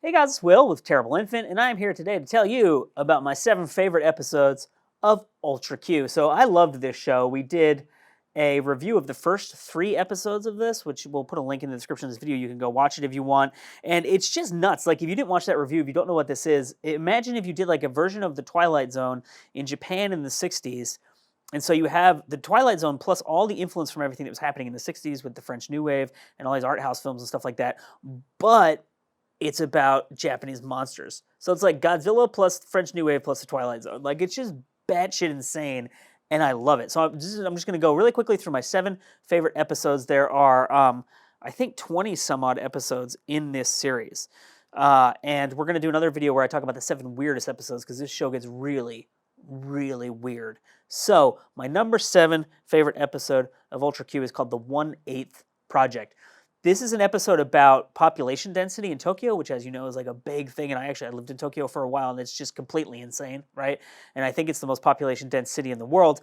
Hey guys, it's Will with Terrible Infant, and I'm here today to tell you about my 7 favorite episodes of Ultra Q. So I loved this show. We did a review of the first 3 episodes of this, which we'll put a link in the description of this video. You can go watch it if you want. And it's just nuts. Like, if you didn't watch that review, if you don't know what this is, imagine if you did like a version of the Twilight Zone in Japan in the 60s. And so you have the Twilight Zone plus all the influence from everything that was happening in the 60s with the French New Wave and all these art house films and stuff like that. But it's about Japanese monsters. So it's like Godzilla plus French New Wave plus the Twilight Zone. Like, it's just batshit insane, and I love it. So I'm just going to go really quickly through my 7 favorite episodes. There are, I think, 20 some odd episodes in this series. And we're going to do another video where I talk about the 7 weirdest episodes, because this show gets really, really weird. So my number 7 favorite episode of Ultra Q is called The 1/8 Project. This is an episode about population density in Tokyo, which, as you know, is like a big thing. And I lived in Tokyo for a while, and it's just completely insane, right? And I think it's the most population dense city in the world.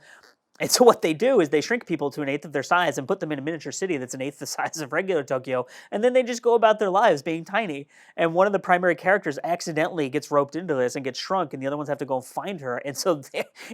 And so what they do is they shrink people to 1/8 of their size and put them in a miniature city that's 1/8 the size of regular Tokyo, and then they just go about their lives being tiny. And one of the primary characters accidentally gets roped into this and gets shrunk, and the other ones have to go and find her. And so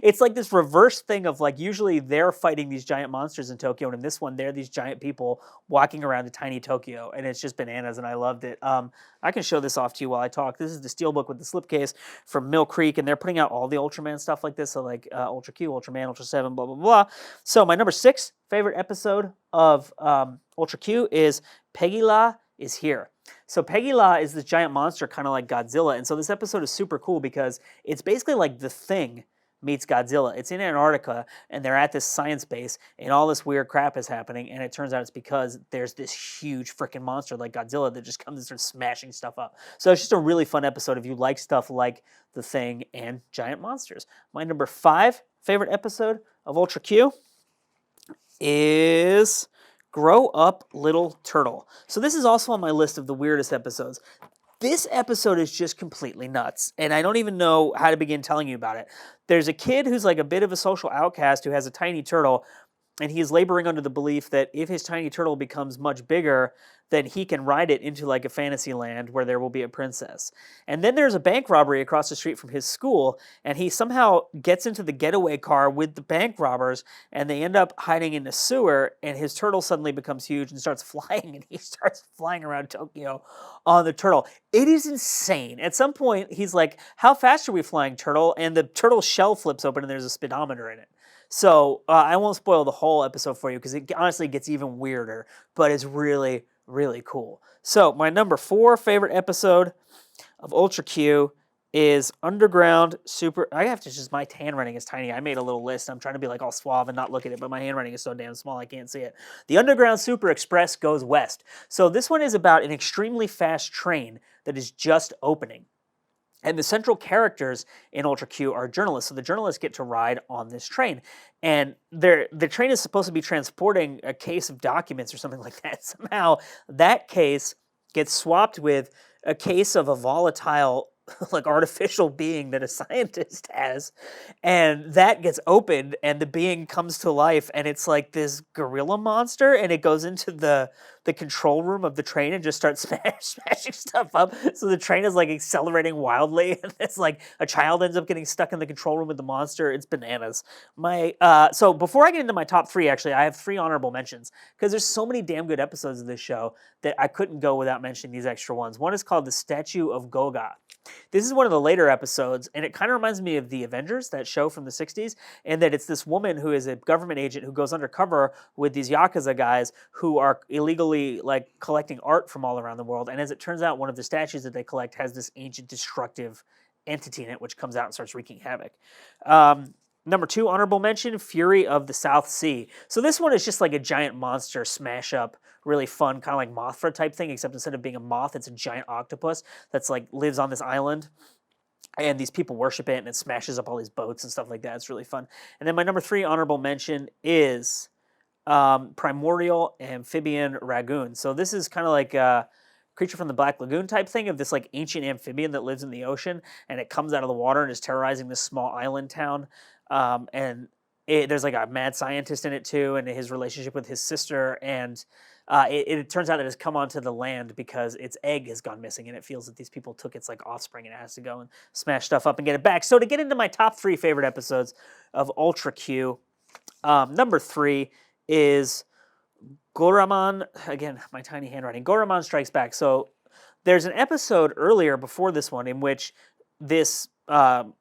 it's like this reverse thing of, like, usually they're fighting these giant monsters in Tokyo, and in this one, they're these giant people walking around the tiny Tokyo, and it's just bananas, and I loved it. I can show this off to you while I talk. This is the steelbook with the slipcase from Mill Creek, and they're putting out all the Ultraman stuff like this, so like Ultra Q, Ultraman, Ultra 7, blah, blah, blah. So my number 6 favorite episode of Ultra Q is Peggy La is Here. So Peggy La is this giant monster, kind of like Godzilla, and so this episode is super cool because it's basically like The Thing meets Godzilla. It's in Antarctica, and they're at this science base, and all this weird crap is happening, and it turns out it's because there's this huge freaking monster like Godzilla that just comes and starts smashing stuff up. So it's just a really fun episode if you like stuff like The Thing and giant monsters. My number 5 favorite episode of Ultra Q is Grow Up Little Turtle. So this is also on my list of the weirdest episodes. This episode is just completely nuts, and I don't even know how to begin telling you about it. There's a kid who's like a bit of a social outcast who has a tiny turtle, and he's laboring under the belief that if his tiny turtle becomes much bigger, then he can ride it into like a fantasy land where there will be a princess. And then there's a bank robbery across the street from his school, and he somehow gets into the getaway car with the bank robbers, and they end up hiding in the sewer, and his turtle suddenly becomes huge and starts flying, and he starts flying around Tokyo on the turtle. It is insane. At some point, he's like, "How fast are we flying, turtle?" And the turtle shell flips open, and there's a speedometer in it. So I won't spoil the whole episode for you because it honestly gets even weirder, but it's really, really cool. So my number 4 favorite episode of Ultra Q is Underground Super. I have to just, my handwriting is tiny. I made a little list. I'm trying to be like all suave and not look at it, but my handwriting is so damn small I can't see it. The Underground Super Express goes west. So this one is about an extremely fast train that is just opening. And the central characters in Ultra Q are journalists. So the journalists get to ride on this train. And the train is supposed to be transporting a case of documents or something like that. Somehow that case gets swapped with a case of a volatile, like, artificial being that a scientist has, and that gets opened, and the being comes to life, and it's like this gorilla monster, and it goes into the control room of the train and just starts smashing stuff up. So the train is like accelerating wildly, and it's like a child ends up getting stuck in the control room with the monster. It's bananas. So before I get into my top 3, actually, I have 3 honorable mentions because there's so many damn good episodes of this show that I couldn't go without mentioning these extra ones. One is called The Statue of Goga. This is one of the later episodes, and it kind of reminds me of The Avengers, that show from the 60s, and that it's this woman who is a government agent who goes undercover with these Yakuza guys who are illegally, like, collecting art from all around the world, and as it turns out, one of the statues that they collect has this ancient destructive entity in it, which comes out and starts wreaking havoc. Number 2 honorable mention, Fury of the South Sea. So this one is just like a giant monster smash up, really fun, kind of like Mothra type thing, except instead of being a moth, it's a giant octopus that's like lives on this island. And these people worship it, and it smashes up all these boats and stuff like that. It's really fun. And then my number 3 honorable mention is Primordial Amphibian Ragoon. So this is kind of like a Creature from the Black Lagoon type thing of this like ancient amphibian that lives in the ocean, and it comes out of the water and is terrorizing this small island town. There's like a mad scientist in it too, and his relationship with his sister, and it turns out it has come onto the land because its egg has gone missing, and it feels that these people took its like offspring, and it has to go and smash stuff up and get it back. So to get into my top 3 favorite episodes of Ultra Q, number 3 is Goraman. Again, my tiny handwriting. Goraman Strikes Back. So there's an episode earlier before this one in which this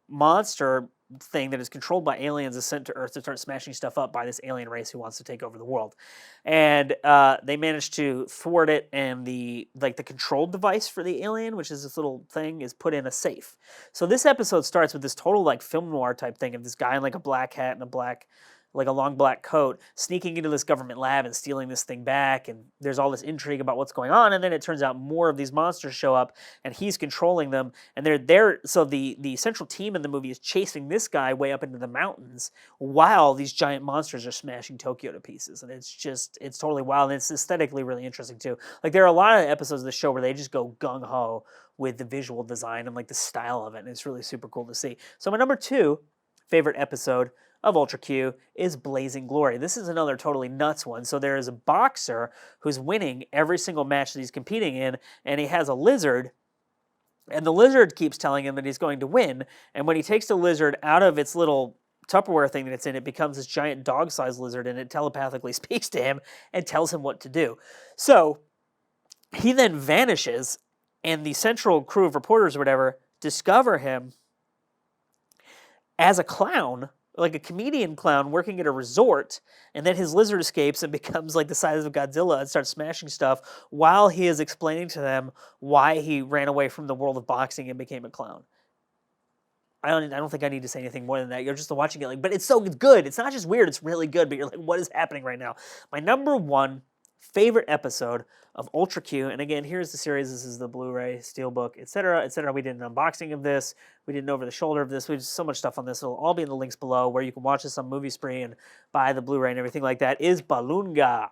monster thing that is controlled by aliens is sent to Earth to start smashing stuff up by this alien race who wants to take over the world, and they manage to thwart it. And the control device for the alien, which is this little thing, is put in a safe. So this episode starts with this total like film noir type thing of this guy in like a black hat and a long black coat, sneaking into this government lab and stealing this thing back, and there's all this intrigue about what's going on, and then it turns out more of these monsters show up, and he's controlling them, and they're there. So the central team in the movie is chasing this guy way up into the mountains while these giant monsters are smashing Tokyo to pieces, and it's totally wild, and it's aesthetically really interesting too. Like there are a lot of episodes of the show where they just go gung-ho with the visual design and like the style of it, and it's really super cool to see. So my number 2 favorite episode of Ultra Q is Blazing Glory. This is another totally nuts one. So there is a boxer who's winning every single match that he's competing in, and he has a lizard, and the lizard keeps telling him that he's going to win, and when he takes the lizard out of its little Tupperware thing that it's in, it becomes this giant dog-sized lizard, and it telepathically speaks to him and tells him what to do. So he then vanishes, and the central crew of reporters or whatever discover him as a clown, like a comedian clown working at a resort, and then his lizard escapes and becomes like the size of Godzilla and starts smashing stuff while he is explaining to them why he ran away from the world of boxing and became a clown. I don't think I need to say anything more than that. You're just watching it, like, but it's so good. It's not just weird, it's really good, but you're like, what is happening right now? My number 1 favorite episode of Ultra Q, and again, here's the series. This is the Blu-ray, Steelbook, etc., etc. We did an unboxing of this. We did an over-the-shoulder of this. We did so much stuff on this. It'll all be in the links below where you can watch this on Movie Spree and buy the Blu-ray and everything like that, is Balloonga.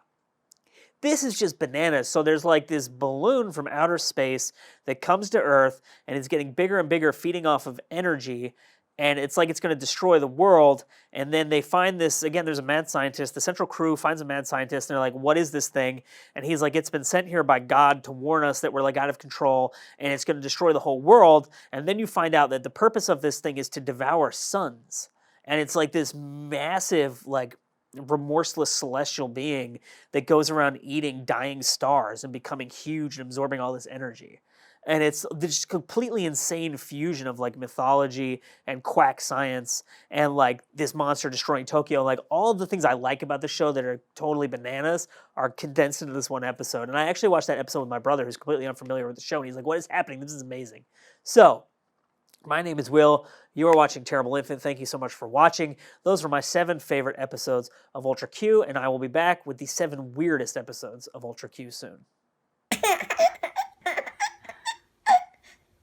This is just bananas. So there's like this balloon from outer space that comes to Earth, and it's getting bigger and bigger, feeding off of energy, and it's like it's going to destroy the world. And then they find this, again, there's a mad scientist. The central crew finds a mad scientist, and they're like, what is this thing? And he's like, it's been sent here by God to warn us that we're like out of control, and it's going to destroy the whole world. And then you find out that the purpose of this thing is to devour suns. And it's like this massive, like, remorseless celestial being that goes around eating dying stars and becoming huge and absorbing all this energy. And it's this completely insane fusion of like mythology and quack science and like this monster destroying Tokyo. Like all of the things I like about the show that are totally bananas are condensed into this one episode. And I actually watched that episode with my brother who's completely unfamiliar with the show. And he's like, what is happening? This is amazing. So my name is Will. You are watching Terrible Infant. Thank you so much for watching. Those were my 7 favorite episodes of Ultra Q. And I will be back with the 7 weirdest episodes of Ultra Q soon.